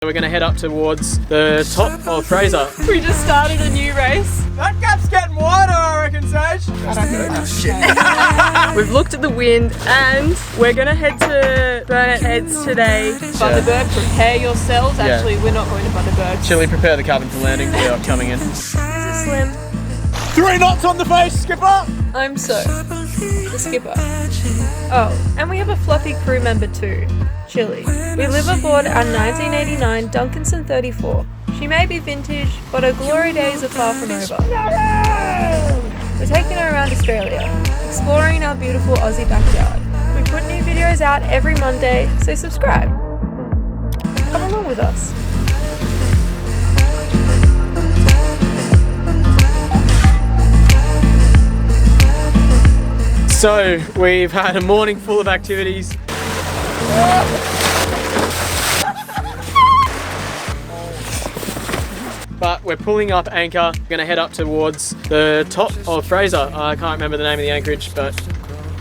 We're going to head up towards the top of Fraser. We just started a new race. That gap's getting wider, I reckon, Sage. We've looked at the wind and we're going to head to Burnett Heads today. Bundaberg, prepare yourselves. Actually, we're not going to Bundaberg. Chilly, prepare the cabin for landing. We are coming in. This is Slim. 3 knots on the face, skipper! I'm So, the skipper. Oh, and we have a fluffy crew member too, Chili. We live aboard our 1989 Duncanson 34. She may be vintage, but her glory days are far from over. We're taking her around Australia, exploring our beautiful Aussie backyard. We put new videos out every Monday, so subscribe. Come along with us. So, we've had a morning full of activities. But we're pulling up anchor. We're gonna head up towards the top of Fraser. I can't remember the name of the anchorage, but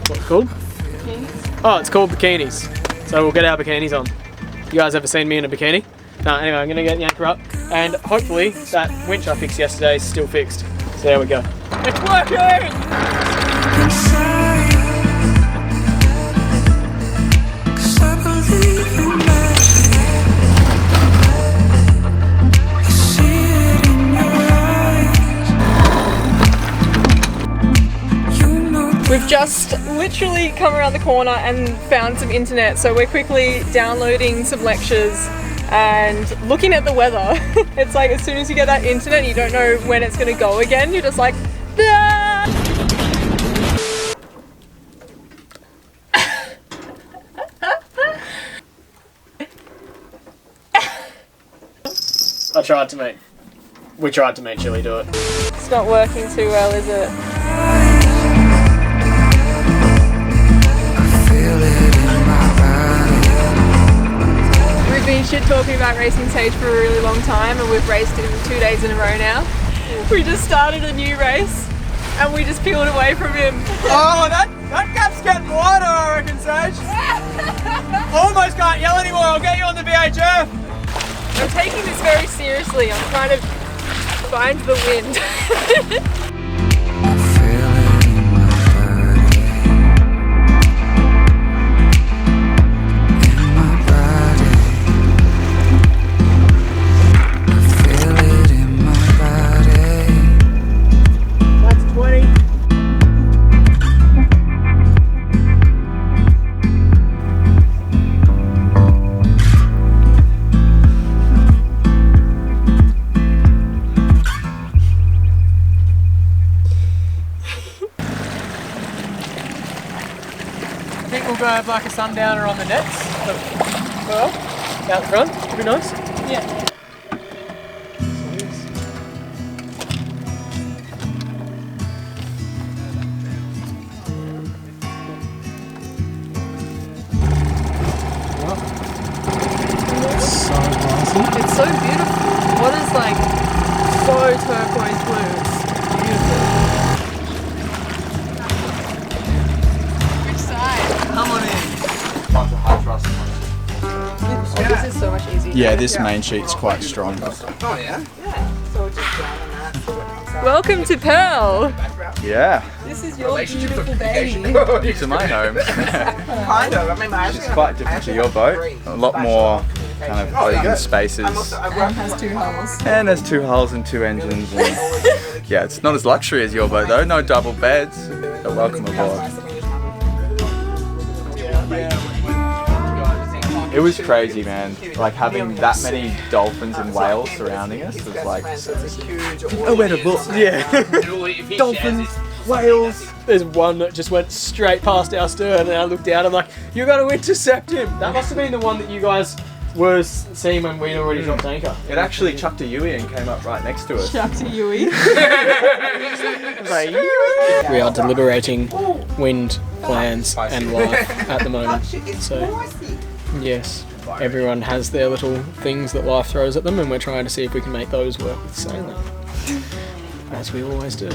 what's it called? Bikinis. Oh, it's called Bikinis. So we'll get our bikinis on. You guys ever seen me in a bikini? No, anyway, I'm gonna get the anchor up, and hopefully that winch I fixed yesterday is still fixed. So there we go. It's working! We've just literally come around the corner and found some internet, so we're quickly downloading some lectures and looking at the weather. It's like as soon as you get that internet, you don't know when it's going to go again. You're just like, ah! We tried to make Chili do it. It's not working too well, is it? We've been shit talking about racing Sage for a really long time, and we've raced him 2 days in a row now. We just started a new race and we just peeled away from him. Oh, that gap's getting wider, I reckon, Sage. Almost can't yell anymore. I'll get you on the VHF. I'm taking this very seriously. I'm trying to find the wind. I think we'll go have like a sundowner on the nets. Well, out front, would be nice. Yeah. So classy. It's so beautiful. What is like so turquoise blue? It's beautiful. Which side? Come on in. Oh, this is so much easier. Yeah, this main sheet's quite strong. Oh yeah? Welcome to Pearl. Yeah, This is your beautiful baby. to my home. Kind of. I mean, It's quite different to your boat. A lot more kind of open spaces. And has 2 hulls. And there's 2 hulls and 2 engines. And yeah, it's not as luxury as your boat though. No double beds. So welcome aboard. It was crazy, man. Like having that many dolphins and whales surrounding us was like, oh, where to book? Yeah. Dolphins, whales. There's one that just went straight past our stern, and I looked out. I'm like, "You got to intercept him." That must have been the one that you guys were seeing when we'd already dropped anchor. It actually chucked a Yui and came up right next to us. Chucked a Yui. We are deliberating wind plans and life at the moment. So, yes, everyone has their little things that life throws at them, and we're trying to see if we can make those work with sailing. As we always do.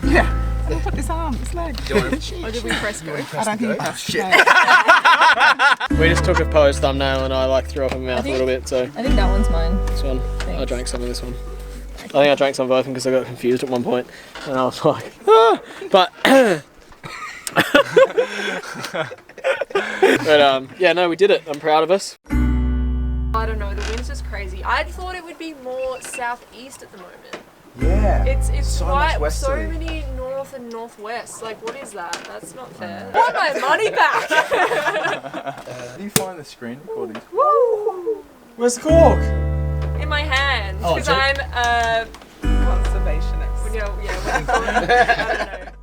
Yeah. Someone put this arm, this leg. Or did we press go? I don't think you pressed shit. We just took a pose thumbnail and I like threw up in my mouth a little bit, so I think that one's mine. this one. I drank some of this one. I think I drank some of both because I got confused at one point and I was like, ah! But yeah, no, we did it. I'm proud of us. I don't know, the wind's just crazy. I thought it would be more southeast at the moment. Yeah. It's So quite much so westerly. many north and northwest. Like, what is that? That's not fair. I want my money back! How do you find the screen recordings? Woo! Where's the cork? In my hand, Oh, because check. I'm Conservationist. what do you call it? I don't know.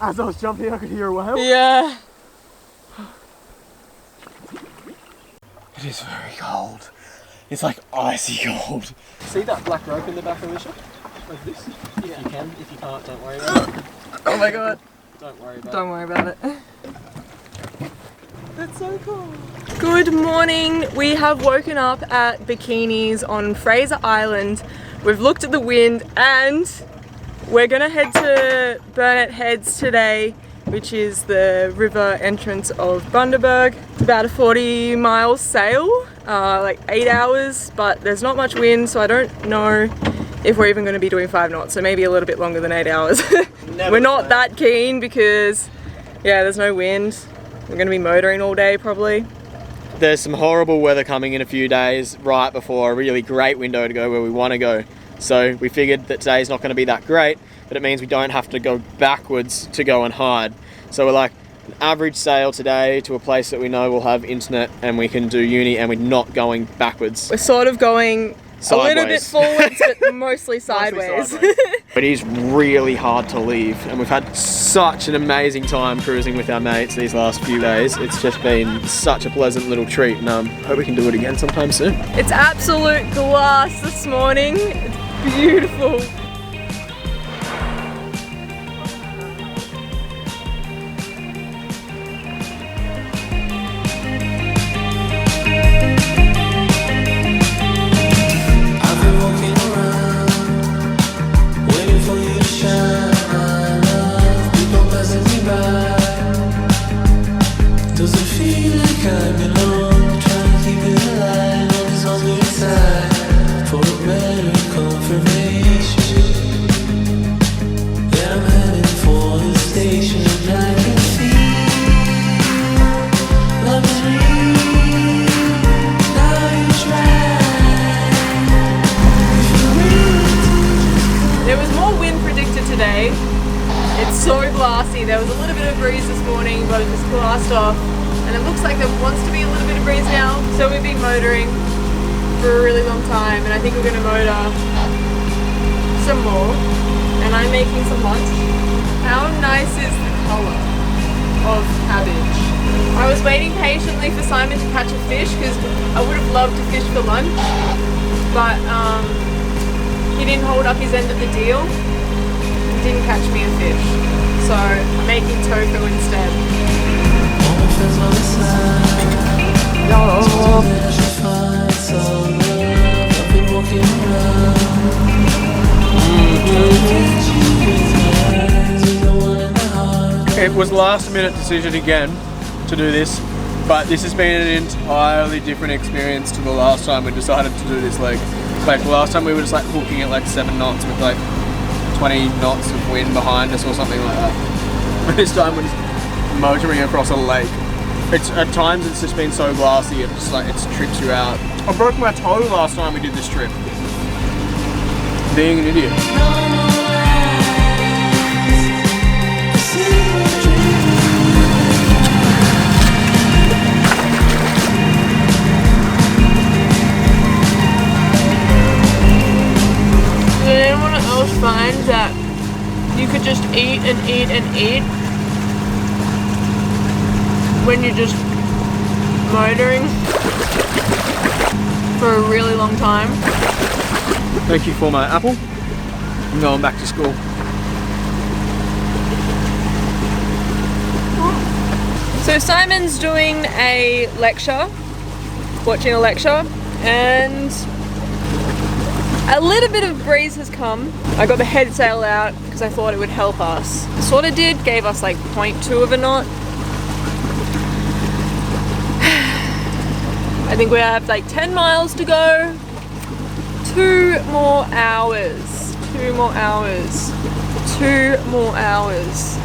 As I was jumping, I could hear a whale. Yeah. It is very cold. It's like icy cold. See that black rope in the back, Alicia? Like this? Yeah. If you can. If you can't, don't worry about it. Oh my god. Don't worry about Don't worry about it. That's so cool. Good morning. We have woken up at Bikinis on Fraser Island. We've looked at the wind and we're gonna head to Burnett Heads today, which is the river entrance of Bundaberg. It's about a 40-mile sail, like 8 hours, but there's not much wind, so I don't know if we're even gonna be doing 5 knots, so maybe a little bit longer than 8 hours. We're not that keen because, yeah, there's no wind. We're gonna be motoring all day probably. There's some horrible weather coming in a few days right before a really great window to go where we want to go. So we figured that today's not going to be that great, but it means we don't have to go backwards to go and hide. So we're like an average sail today to a place that we know will have internet and we can do uni, and we're not going backwards. We're sort of going Sideways. a little bit forwards, but mostly sideways. It is really hard to leave, and we've had such an amazing time cruising with our mates these last few days. It's just been such a pleasant little treat, and hope we can do it again sometime soon. It's absolute glass this morning. It's beautiful. It's so glassy. There was a little bit of breeze this morning, but it just glassed off. And it looks like there wants to be a little bit of breeze now. So we've been motoring for a really long time, and I think we're going to motor some more. And I'm making some lunch. How nice is the colour of cabbage? I was waiting patiently for Simon to catch a fish because I would have loved to fish for lunch, but he didn't hold up his end of the deal. Didn't catch me a fish, so I'm making tofu instead. It was last minute decision again to do this, but this has been an entirely different experience to the last time we decided to do this leg. Like last time we were just like hooking at like 7 knots with like 20 knots of wind behind us or something like that. But this time we're just motoring across a lake. It's at times it's just been so glassy, it just like it trips you out. I broke my toe last time we did this trip. Being an idiot. Did anyone else find that you could just eat and eat and eat when you're just motoring for a really long time? Thank you for my apple. I'm going back to school. So Simon's doing a lecture, watching a lecture, and a little bit of breeze has come. I got the head sail out because I thought it would help us. Sort of did, gave us like 0.2 of a knot. I think we have like 10 miles to go. 2 more hours. 2 more hours. 2 more hours.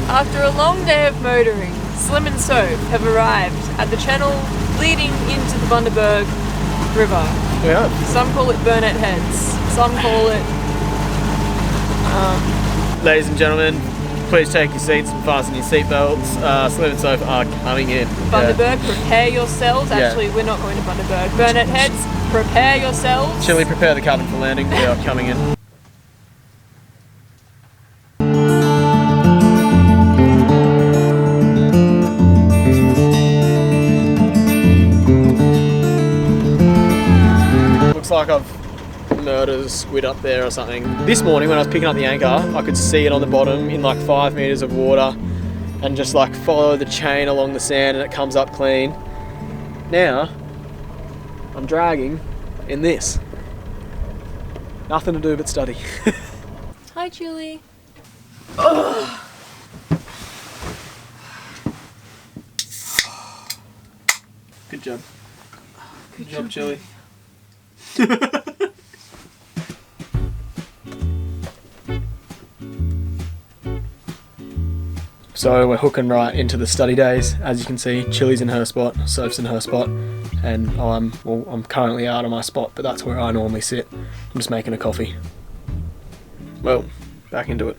After a long day of motoring, Slim and Soph have arrived at the channel leading into the Bundaberg River. Yeah. Some call it Burnett Heads. Some call it... Ladies and gentlemen, please take your seats and fasten your seatbelts. Slim and Soph are coming in. Bundaberg, prepare yourselves. Yeah. Actually, we're not going to Bundaberg. Burnett Heads, prepare yourselves. Chile, prepare the cabin for landing. We are coming in. Looks like I've murdered a squid up there or something. This morning when I was picking up the anchor, I could see it on the bottom in like 5 meters of water and just like follow the chain along the sand and it comes up clean. Now, I'm dragging in this. Nothing to do but study. Hi, Julie. Good job. Good job, Chili. So we're hooking right into the study days. As you can see, Chili's in her spot, Soph's in her spot, and I'm currently out of my spot, but that's where I normally sit. I'm just making a coffee. Well, back into it.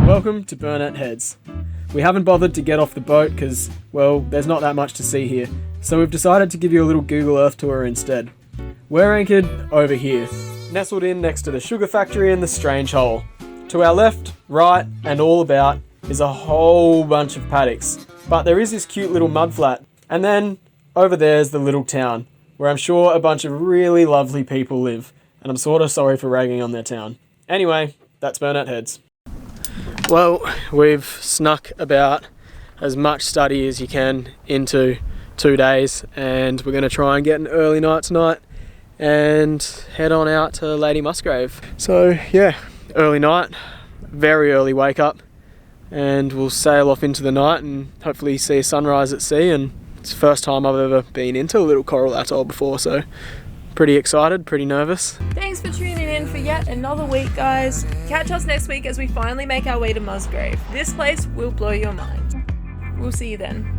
Welcome to Burnett Heads. We haven't bothered to get off the boat because, well, there's not that much to see here, so we've decided to give you a little Google Earth tour instead. We're anchored over here, nestled in next to the sugar factory and the Strange Hole. To our left, right, and all about is a whole bunch of paddocks, but there is this cute little mud flat, and then over there's the little town, where I'm sure a bunch of really lovely people live, and I'm sort of sorry for ragging on their town. Anyway, that's Burnett Heads. Well, we've snuck about as much study as you can into 2 days, and we're going to try and get an early night tonight and head on out to Lady Musgrave. So yeah, early night, very early wake up, and we'll sail off into the night and hopefully see a sunrise at sea. And it's the first time I've ever been into a little coral atoll before, so pretty excited, pretty nervous. Thanks for tuning in for yet another week, guys. Catch us next week as we finally make our way to Musgrave. This place will blow your mind. We'll see you then.